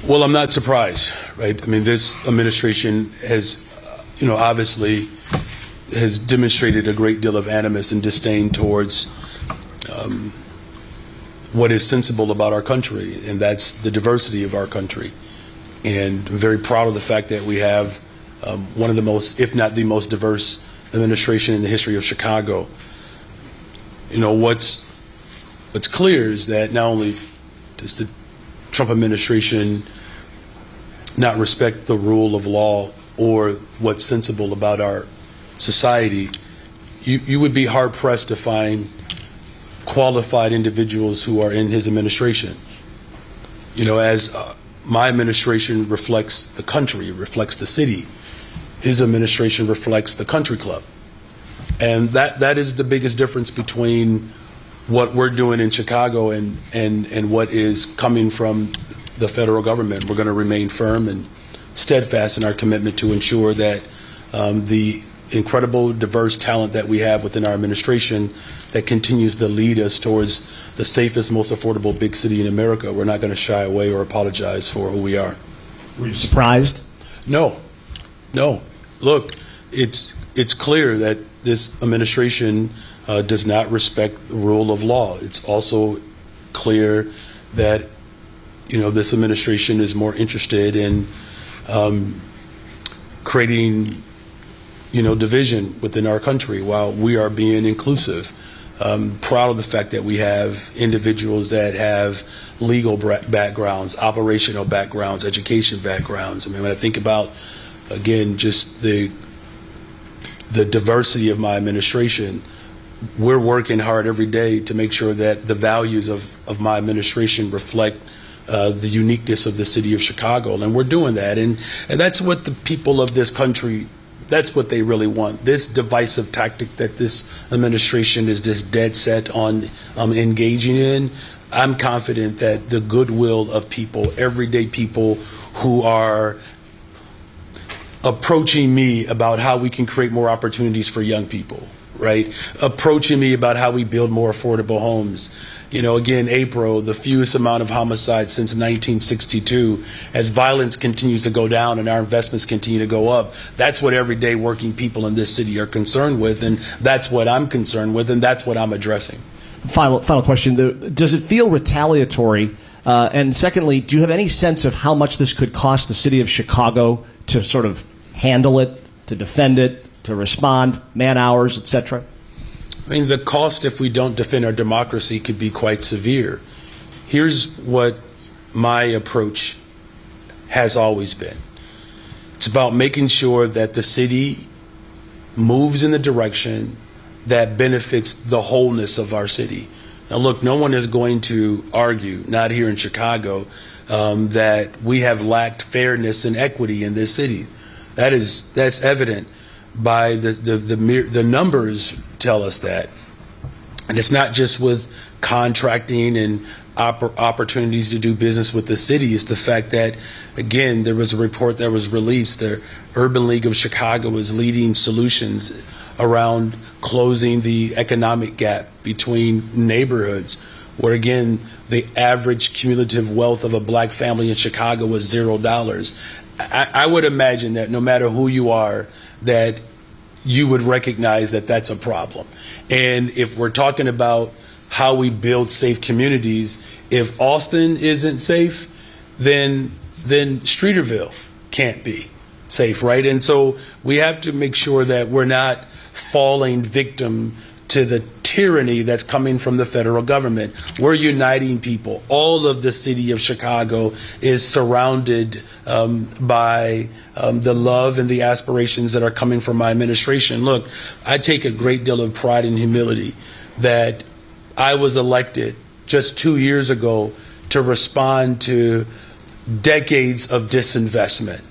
Well, I'm not surprised, right? I mean, this administration has, obviously has demonstrated a great deal of animus and disdain towards what is sensible about our country, and that's the diversity of our country. And I'm very proud of the fact that we have one of the most, if not the most diverse administration in the history of Chicago. What's clear is that not only does the Trump administration not respect the rule of law or what's sensible about our society, you would be hard pressed to find qualified individuals who are in his administration. As my administration reflects the country, reflects the city, his administration reflects the country club. And that is the biggest difference between what we're doing in Chicago and what is coming from the federal government. We're going to remain firm and steadfast in our commitment to ensure that the incredible diverse talent that we have within our administration that continues to lead us towards the safest, most affordable big city in America, we're not going to shy away or apologize for who we are. Were you surprised? No. Look, it's clear that this administration does not respect the rule of law. It's also clear that this administration is more interested in creating division within our country while we are being inclusive. Proud of the fact that we have individuals that have legal backgrounds, operational backgrounds, education backgrounds. I mean, when I think about, again, just the diversity of my administration, we're working hard every day to make sure that the values of my administration reflect the uniqueness of the city of Chicago, and we're doing that. And that's what the people of this country, that's what they really want. This divisive tactic that this administration is just dead set on engaging in, I'm confident that the goodwill of people, everyday people who are approaching me about how we can create more opportunities for young people, right? Approaching me about how we build more affordable homes. Again, April, the fewest amount of homicides since 1962. As violence continues to go down and our investments continue to go up, that's what everyday working people in this city are concerned with, and that's what I'm concerned with, and that's what I'm addressing. Final question. Does it feel retaliatory? And secondly, do you have any sense of how much this could cost the city of Chicago to sort of handle it, to defend it, to respond, man hours, et cetera? I mean, the cost if we don't defend our democracy could be quite severe. Here's what my approach has always been. It's about making sure that the city moves in the direction that benefits the wholeness of our city. Now, look, no one is going to argue, not here in Chicago, that we have lacked fairness and equity in this city. That's evident by the numbers tell us that. And it's not just with contracting and opportunities to do business with the city. It's the fact that, again, there was a report that was released. The Urban League of Chicago is leading solutions around closing the economic gap between neighborhoods, where, again, the average cumulative wealth of a black family in Chicago was $0. I would imagine that no matter who you are, that you would recognize that that's a problem. And if we're talking about how we build safe communities, if Austin isn't safe, then Streeterville can't be safe, right? And so we have to make sure that we're not falling victim to the tyranny that's coming from the federal government. We're uniting people. All of the city of Chicago is surrounded by the love and the aspirations that are coming from my administration. Look, I take a great deal of pride and humility that I was elected just 2 years ago to respond to decades of disinvestment,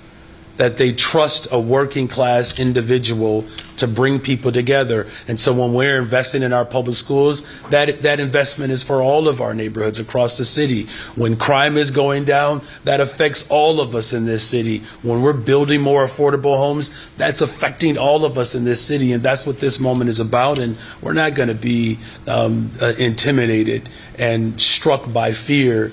that they trust a working class individual to bring people together. And so when we're investing in our public schools, that investment is for all of our neighborhoods across the city. When crime is going down, that affects all of us in this city. When we're building more affordable homes, that's affecting all of us in this city. And that's what this moment is about. And we're not going to be intimidated and struck by fear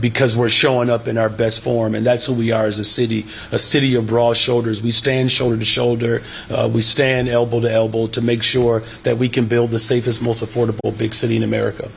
because we're showing up in our best form, and that's who we are as a city of broad shoulders. We stand shoulder to shoulder, we stand elbow to elbow to make sure that we can build the safest, most affordable big city in America.